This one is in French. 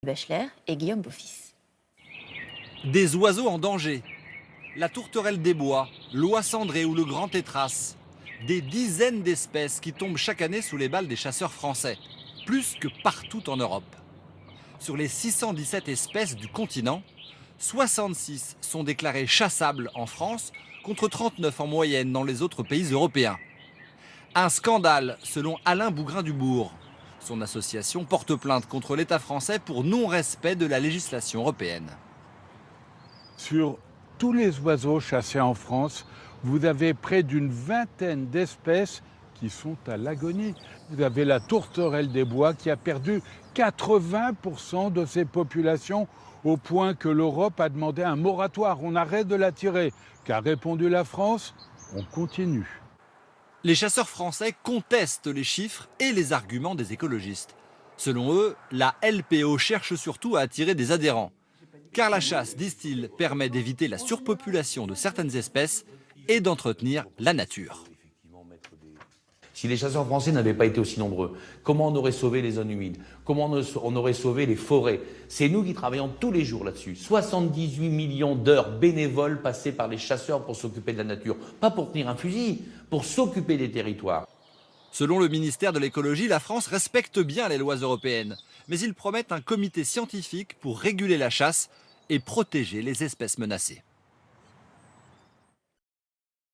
Bachelard et Guillaume Beaufils. Des oiseaux en danger. La tourterelle des bois, l'oie cendrée ou le grand tétras. Des dizaines d'espèces qui tombent chaque année sous les balles des chasseurs français, plus que partout en Europe. Sur les 617 espèces du continent, 66 sont déclarées chassables en France, contre 39 en moyenne dans les autres pays européens. Un scandale, selon Alain Bougrain-Dubourg. Son association porte plainte contre l'État français pour non-respect de la législation européenne. Sur tous les oiseaux chassés en France, vous avez près d'une vingtaine d'espèces qui sont à l'agonie. Vous avez la tourterelle des bois qui a perdu 80% de ses populations au point que l'Europe a demandé un moratoire. On arrête de la tirer. Qu'a répondu la France? On continue. Les chasseurs français contestent les chiffres et les arguments des écologistes. Selon eux, la LPO cherche surtout à attirer des adhérents. Car la chasse, disent-ils, permet d'éviter la surpopulation de certaines espèces et d'entretenir la nature. Si les chasseurs français n'avaient pas été aussi nombreux, comment on aurait sauvé les zones humides? Comment on aurait sauvé les forêts? C'est nous qui travaillons tous les jours là-dessus. 78 millions d'heures bénévoles passées par les chasseurs pour s'occuper de la nature. Pas pour tenir un fusil, pour s'occuper des territoires. Selon le ministère de l'écologie, la France respecte bien les lois européennes. Mais ils promettent un comité scientifique pour réguler la chasse et protéger les espèces menacées.